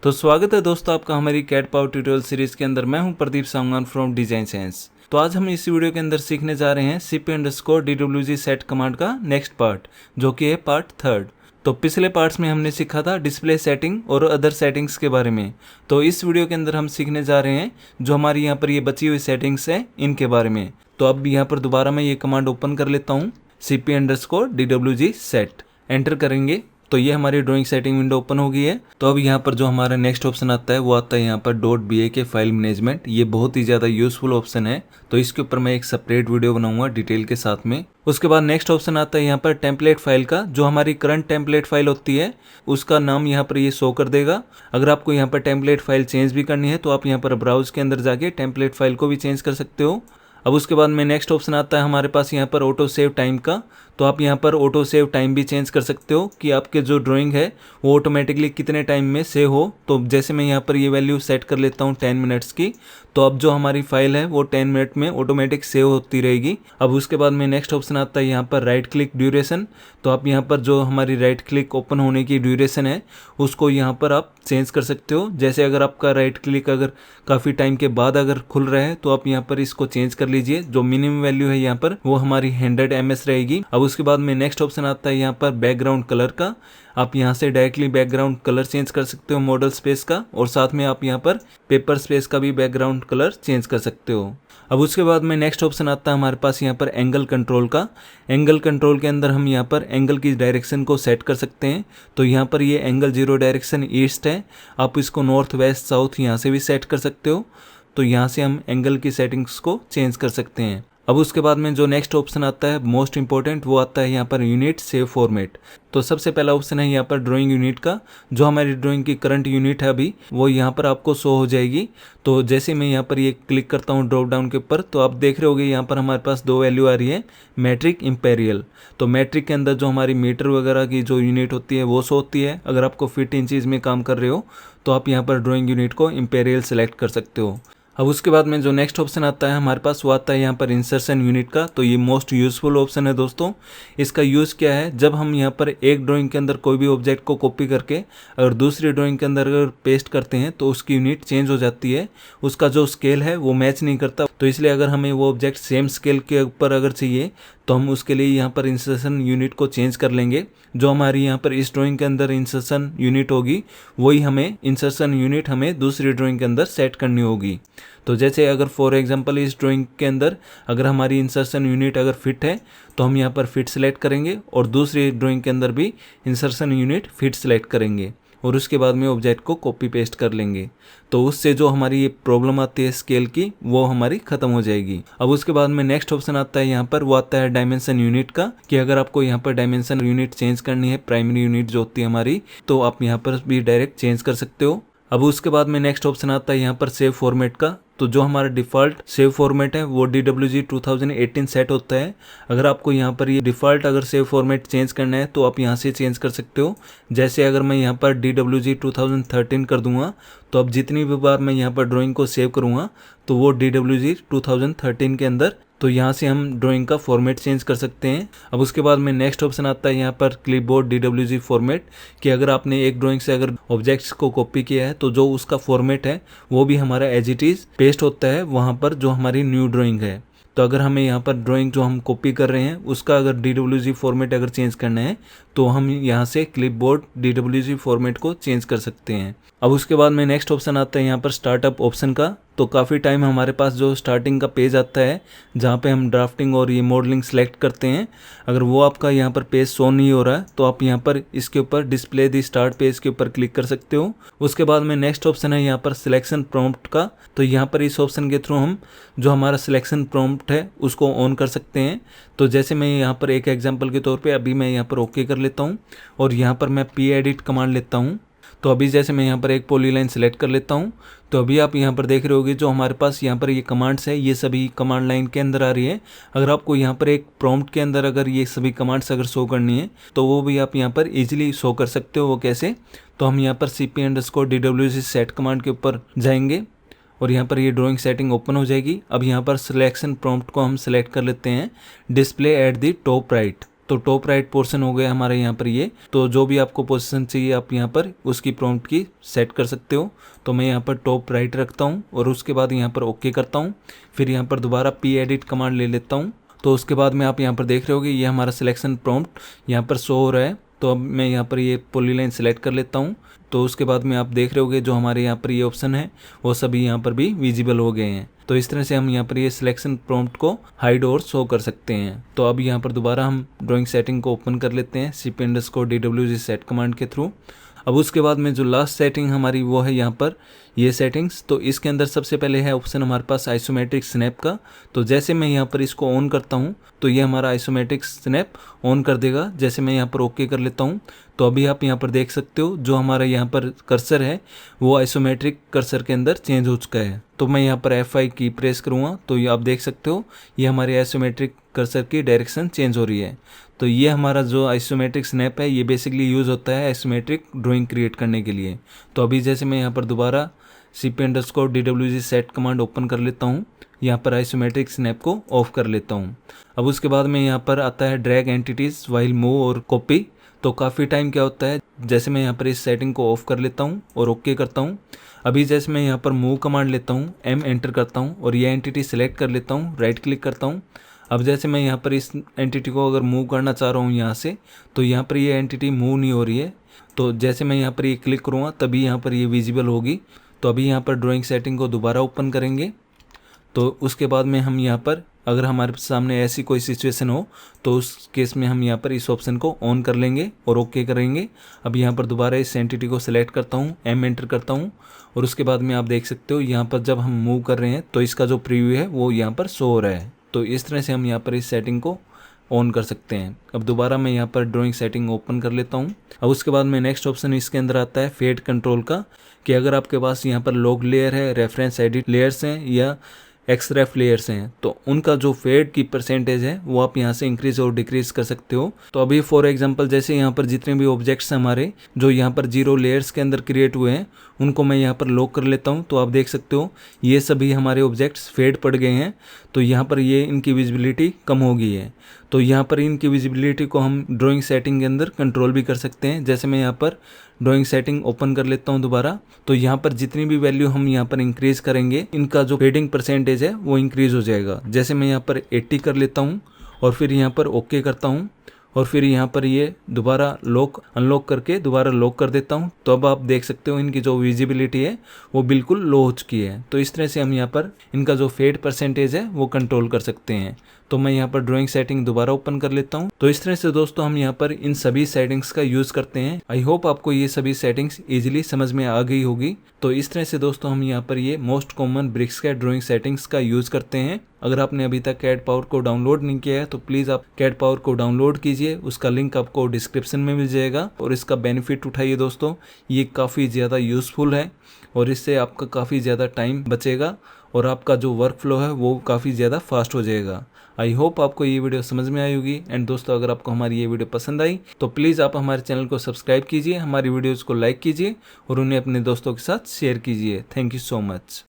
तो स्वागत है दोस्तों आपका हमारी कैट पावर ट्यूटोरियल सीरीज के अंदर। मैं हूं Pradeep Sangwan from design science. तो आज हम इस वीडियो के अंदर सीखने जा रहे हैं cp_dwg सेट कमांड का नेक्स्ट पार्ट, जो कि है पार्ट 3। तो पिछले पार्ट्स में हमने सीखा था डिस्प्ले सेटिंग और अदर सेटिंग्स के बारे में। तो इस वीडियो के अंदर हम सीखने जा रहे हैं जो हमारी यहाँ पर ये बची हुई सेटिंग्स है इनके बारे में। तो अब यहाँ पर दोबारा मैं ये कमांड ओपन कर लेता हूँ, cp_dwg सेट एंटर करेंगे तो ये हमारी ड्राइंग सेटिंग विंडो ओपन हो गई है। तो अब यहाँ पर जो हमारा नेक्स्ट ऑप्शन आता है वो आता है यहाँ पर .bak फाइल मैनेजमेंट। ये बहुत ही ज़्यादा यूजफुल ऑप्शन है, तो इसके ऊपर मैं एक सेपरेट वीडियो बनाऊंगा डिटेल के साथ में। उसके बाद नेक्स्ट ऑप्शन आता है यहाँ पर टेम्पलेट फाइल का, जो हमारी करंट टेम्पलेट फाइल होती है उसका नाम यहाँ पर ये शो कर देगा। अगर आपको यहाँ पर टेम्पलेट फाइल चेंज भी करनी है तो आप यहाँ पर ब्राउज के अंदर जाके टेम्पलेट फाइल को भी चेंज कर सकते हो। अब उसके बाद में नेक्स्ट ऑप्शन आता है हमारे पास यहाँ पर ऑटो सेव टाइम का। तो आप यहाँ पर ऑटो सेव टाइम भी चेंज कर सकते हो कि आपके जो ड्राइंग है वो ऑटोमेटिकली कितने टाइम में सेव हो। तो जैसे मैं यहाँ पर ये वैल्यू सेट कर लेता हूँ 10 मिनट्स की, तो अब जो हमारी फाइल है वो 10 मिनट में ऑटोमेटिक सेव होती रहेगी। अब उसके बाद में नेक्स्ट ऑप्शन आता है यहाँ पर राइट क्लिक ड्यूरेशन। तो आप यहाँ पर जो हमारी राइट क्लिक ओपन होने की ड्यूरेशन है उसको यहाँ पर आप चेंज कर सकते हो। जैसे अगर आपका राइट क्लिक अगर काफ़ी टाइम के बाद अगर खुल रहा है तो आप यहाँ पर इसको चेंज कर लीजिए। जो मिनिमम वैल्यू है यहाँ पर वो हमारी 100 ms रहेगी। अब उसके बाद में नेक्स्ट ऑप्शन आता है यहाँ पर बैकग्राउंड कलर का। आप यहाँ से डायरेक्टली बैकग्राउंड कलर चेंज कर सकते हो मॉडल स्पेस का, और साथ में आप यहाँ पर पेपर स्पेस का भी बैकग्राउंड कलर चेंज कर सकते हो। अब उसके बाद में नेक्स्ट ऑप्शन आता है हमारे पास यहाँ पर एंगल कंट्रोल का। एंगल कंट्रोल के अंदर हम यहाँ पर एंगल की डायरेक्शन को सेट कर सकते हैं। तो यहाँ पर ये एंगल 0 डायरेक्शन ईस्ट है, आप इसको नॉर्थ वेस्ट साउथ यहाँ से भी सेट कर सकते हो। तो यहाँ से हम एंगल की सेटिंग्स को चेंज कर सकते हैं। अब उसके बाद में जो नेक्स्ट ऑप्शन आता है मोस्ट इंपॉर्टेंट, वो आता है यहाँ पर यूनिट सेव फॉर्मेट। तो सबसे पहला ऑप्शन है यहाँ पर ड्राइंग यूनिट का। जो हमारी ड्राइंग की करंट यूनिट है अभी वो यहाँ पर आपको शो हो जाएगी। तो जैसे मैं यहाँ पर ये क्लिक करता हूँ ड्रॉप डाउन के ऊपर, तो आप देख रहे होगे यहाँ पर हमारे पास दो वैल्यू आ रही है, मैट्रिक इंपेरियल। तो मैट्रिक के अंदर जो हमारी मीटर वगैरह की जो यूनिट होती है वो शो होती है। अगर आपको फीट इंचीज में काम कर रहे हो तो आप यहाँ पर ड्राइंग यूनिट को इंपेरियल सेलेक्ट कर सकते हो। अब उसके बाद में जो नेक्स्ट ऑप्शन आता है हमारे पास वो आता है यहाँ पर इंसर्शन यूनिट का। तो ये मोस्ट यूजफुल ऑप्शन है दोस्तों। इसका यूज़ क्या है, जब हम यहाँ पर एक ड्राइंग के अंदर कोई भी ऑब्जेक्ट को कॉपी करके अगर दूसरी ड्राइंग के अंदर अगर पेस्ट करते हैं तो उसकी यूनिट चेंज हो जाती है, उसका जो स्केल है वो मैच नहीं करता। तो इसलिए अगर हमें वो ऑब्जेक्ट सेम स्केल के ऊपर अगर चाहिए तो हम उसके लिए यहाँ पर इंसर्शन यूनिट को चेंज कर लेंगे। जो हमारी यहाँ पर इस ड्राइंग के अंदर इंसर्शन यूनिट होगी वही हमें इंसर्शन यूनिट हमें दूसरी ड्राइंग के अंदर सेट करनी होगी। तो जैसे अगर फॉर एग्जांपल इस ड्राइंग के अंदर अगर हमारी इंसर्शन यूनिट अगर फिट है तो हम यहाँ पर फिट सेलेक्ट करेंगे, और दूसरी ड्राइंग के अंदर भी इंसर्शन यूनिट फिट सेलेक्ट करेंगे, और उसके बाद में ऑब्जेक्ट को कॉपी पेस्ट कर लेंगे। तो उससे जो हमारी ये प्रॉब्लम आती है स्केल की वो हमारी खत्म हो जाएगी। अब उसके बाद में नेक्स्ट ऑप्शन आता है यहाँ पर वो आता है डायमेंशन यूनिट का, कि अगर आपको यहाँ पर डायमेंशन यूनिट चेंज करनी है, प्राइमरी यूनिट जो होती है हमारी, तो आप यहाँ पर भी डायरेक्ट चेंज कर सकते हो। अब उसके बाद में नेक्स्ट ऑप्शन आता है यहाँ पर सेव फॉर्मेट का। तो जो हमारा डिफ़ॉल्ट सेव फॉर्मेट है वो DWG 2018 सेट होता है। अगर आपको यहाँ पर ये डिफ़ॉल्ट अगर सेव फॉर्मेट चेंज करना है तो आप यहाँ से चेंज कर सकते हो। जैसे अगर मैं यहाँ पर DWG 2013 कर दूंगा तो अब जितनी भी बार मैं यहाँ पर ड्राइंग को सेव करूँगा तो वो DWG 2013 के अंदर, तो यहाँ से हम ड्राइंग का फॉर्मेट चेंज कर सकते हैं। अब उसके बाद में नेक्स्ट ऑप्शन आता है यहाँ पर क्लिपबोर्ड DWG फॉर्मेट, कि अगर आपने एक ड्राइंग से अगर ऑब्जेक्ट्स को कॉपी किया है तो जो उसका फॉर्मेट है वो भी हमारा एज इट इज़ पेस्ट होता है वहाँ पर जो हमारी न्यू ड्राइंग है। तो अगर हमें यहाँ पर ड्राइंग जो हम कॉपी कर रहे हैं उसका अगर DWG फॉर्मेट अगर चेंज करना है तो हम यहाँ से क्लिपबोर्ड DWG फॉर्मेट को चेंज कर सकते हैं। अब उसके बाद में नेक्स्ट ऑप्शन आता है यहाँ पर स्टार्टअप ऑप्शन का। तो काफ़ी टाइम हमारे पास जो स्टार्टिंग का पेज आता है जहाँ पे हम ड्राफ्टिंग और ये मॉडलिंग सेलेक्ट करते हैं, अगर वो आपका यहाँ पर पेज शो नहीं हो रहा है तो आप यहाँ पर इसके ऊपर डिस्प्ले दी स्टार्ट पेज के ऊपर क्लिक कर सकते हो। उसके बाद में नेक्स्ट ऑप्शन है यहाँ पर सिलेक्शन प्रॉम्प्ट का। तो यहाँ पर इस ऑप्शन के थ्रू हम जो हमारा सिलेक्शन प्रॉम्प्ट है उसको ऑन कर सकते हैं। तो जैसे मैं यहाँ पर एक एग्जाम्पल के तौर पर अभी मैं यहाँ पर ओके कर लेता हूँ और यहाँ पर मैं p-edit कमांड लेता हूँ। तो अभी जैसे मैं यहाँ पर एक पॉलीलाइन सेलेक्ट कर लेता हूँ तो अभी आप यहाँ पर देख रहे होगे जो हमारे पास यहाँ पर ये कमांड्स है ये सभी कमांड लाइन के अंदर आ रही है। अगर आपको यहाँ पर एक प्रॉम्प्ट के अंदर अगर ये सभी कमांड्स अगर शो करनी है तो वो भी आप यहाँ पर इजीली शो कर सकते हो। वो कैसे, तो हम यहाँ पर cp_dwg सेट कमांड के ऊपर जाएंगे और यहाँ पर ये ड्राइंग सेटिंग ओपन हो जाएगी। अब यहाँ पर सिलेक्शन प्रॉम्प्ट को हम सिलेक्ट कर लेते हैं display at the top right. तो टॉप राइट पोर्शन हो गया हमारे यहाँ पर ये। तो जो भी आपको पोजीशन चाहिए आप यहाँ पर उसकी प्रॉम्प्ट की सेट कर सकते हो। तो मैं यहाँ पर टॉप राइट रखता हूँ और उसके बाद यहाँ पर ओके करता हूँ। फिर यहाँ पर दोबारा पी एडिट कमांड ले लेता हूँ। तो उसके बाद में आप यहाँ पर देख रहे होगे ये हमारा सिलेक्शन प्रॉम्प्ट यहाँ पर शो हो रहा है। तो अब मैं यहाँ पर ये पॉलीलाइन सेलेक्ट कर लेता हूँ। तो उसके बाद में आप देख रहे होगे जो हमारे यहाँ पर ये ऑप्शन है वो सभी यहाँ पर भी विजिबल हो गए हैं। तो इस तरह से हम यहाँ पर ये सिलेक्शन प्रॉम्प्ट को हाइड और शो कर सकते हैं। तो अब यहाँ पर दोबारा हम ड्राइंग सेटिंग को ओपन कर लेते हैं cp_dwg सेट कमांड के थ्रू। अब उसके बाद में जो लास्ट सेटिंग हमारी वो है यहाँ पर ये सेटिंग्स। तो इसके अंदर सबसे पहले है ऑप्शन हमारे पास आइसोमेट्रिक स्नैप का। तो जैसे मैं यहाँ पर इसको ऑन करता हूँ तो ये हमारा आइसोमेट्रिक स्नैप ऑन कर देगा। जैसे मैं यहाँ पर ओके कर लेता हूँ तो अभी आप यहाँ पर देख सकते हो जो हमारा यहाँ पर कर्सर है वो आइसोमेट्रिक कर्सर के अंदर चेंज हो चुका है। तो मैं यहाँ पर F5 की प्रेस करूँगा तो ये आप देख सकते हो ये हमारे आइसोमेट्रिक कर्सर की डायरेक्शन चेंज हो रही है। तो ये हमारा जो आइसोमेट्रिक स्नैप है ये बेसिकली यूज़ होता है आइसोमेट्रिक ड्राइंग क्रिएट करने के लिए। तो अभी जैसे मैं यहाँ पर दोबारा cp_dwg सेट कमांड ओपन कर लेता हूँ, यहाँ पर आइसोमेट्रिक स्नैप को ऑफ कर लेता हूँ। अब उसके बाद में यहाँ पर आता है ड्रैग एंटिटीज़ वाइल मूव और कॉपी। तो काफ़ी टाइम क्या होता है जैसे मैं यहाँ पर इस सेटिंग को ऑफ कर लेता हूँ और ओके करता हूँ। अभी जैसे मैं यहाँ पर मूव कमांड लेता हूँ, M एंटर करता हूँ और ये एंटिटी सेलेक्ट कर लेता हूँ, राइट क्लिक करता हूँ। अब जैसे मैं यहाँ पर इस एंटिटी को अगर मूव करना चाह रहा हूँ यहाँ से तो यहाँ पर ये एंटिटी मूव नहीं हो रही है। तो जैसे मैं यहाँ पर ये क्लिक करूँगा तभी यहाँ पर ये विजिबल होगी। तो अभी यहाँ पर ड्राइंग सेटिंग को दोबारा ओपन करेंगे। तो उसके बाद में हम यहाँ पर अगर हमारे सामने ऐसी कोई सिचुएशन हो तो उस केस में हम यहाँ पर इस ऑप्शन को ऑन कर लेंगे और ओके करेंगे। अब यहाँ पर दोबारा इस एंटिटी को सिलेक्ट करता हूँ, M एंटर करता हूँ और उसके बाद में आप देख सकते हो यहाँ पर जब हम मूव कर रहे हैं तो इसका जो प्रीव्यू है वो यहाँ पर शो हो रहा है। तो इस तरह से हम यहाँ पर इस सेटिंग को ऑन कर सकते हैं। अब दोबारा मैं यहाँ पर ड्राइंग सेटिंग ओपन कर लेता हूँ। अब उसके बाद में नेक्स्ट ऑप्शन इसके अंदर आता है फेड कंट्रोल का, कि अगर आपके पास यहाँ पर लॉग लेयर है, रेफरेंस एडिट लेयर्स हैं या एक्सरेफ लेयर्स हैं तो उनका जो फेड की परसेंटेज है वो आप यहाँ से इंक्रीज और डिक्रीज कर सकते हो। तो अभी फॉर एग्जांपल जैसे यहाँ पर जितने भी ऑब्जेक्ट्स हमारे जो यहाँ पर 0 लेयर्स के अंदर क्रिएट हुए हैं उनको मैं यहाँ पर लॉक कर लेता हूँ। तो आप देख सकते हो ये सभी हमारे ऑब्जेक्ट्स फेड पड़ गए हैं। तो यहाँ पर ये इनकी विजिबिलिटी कम हो गई है। तो यहाँ पर इनकी विजिबिलिटी को हम ड्राइंग सेटिंग के अंदर कंट्रोल भी कर सकते हैं। जैसे मैं यहाँ पर ड्राइंग सेटिंग ओपन कर लेता हूँ दोबारा, तो यहाँ पर जितनी भी वैल्यू हम यहाँ पर इंक्रीज करेंगे इनका जो फेडिंग परसेंटेज है वो इंक्रीज हो जाएगा। जैसे मैं यहाँ पर 80 कर लेता हूँ और फिर यहाँ पर ओके करता हूँ और फिर यहाँ पर ये दोबारा लॉक अनलॉक करके दोबारा लॉक कर देता हूँ। तो अब आप देख सकते हो इनकी जो विजिबिलिटी है वो बिल्कुल लो हो चुकी है। तो इस तरह से हम यहाँ पर इनका जो फेड परसेंटेज है वो कंट्रोल कर सकते हैं। तो मैं यहाँ पर ड्राइंग सेटिंग दोबारा ओपन कर लेता हूँ। तो इस तरह से दोस्तों हम यहाँ पर इन सभी सेटिंग्स का यूज़ करते हैं। आई होप आपको ये सभी सेटिंग्स इजीली समझ में आ गई होगी। तो इस तरह से दोस्तों हम यहाँ पर ये मोस्ट कॉमन ब्रिक्सकैड ड्राइंग सेटिंग्स का यूज़ करते हैं। अगर आपने अभी तक कैड पावर को डाउनलोड नहीं किया है तो प्लीज़ आप कैड पावर को डाउनलोड कीजिए, उसका लिंक आपको डिस्क्रिप्शन में मिल जाएगा और इसका बेनिफिट उठाइए दोस्तों। ये काफ़ी ज़्यादा यूज़फुल है और इससे आपका काफ़ी ज़्यादा टाइम बचेगा और आपका जो वर्क फ्लो है वो काफ़ी ज़्यादा फास्ट हो जाएगा। आई होप आपको ये वीडियो समझ में आई होगी। एंड दोस्तों अगर आपको हमारी ये वीडियो पसंद आई तो प्लीज़ आप हमारे चैनल को सब्सक्राइब कीजिए, हमारी वीडियोज़ को लाइक कीजिए और उन्हें अपने दोस्तों के साथ शेयर कीजिए। Thank you so much.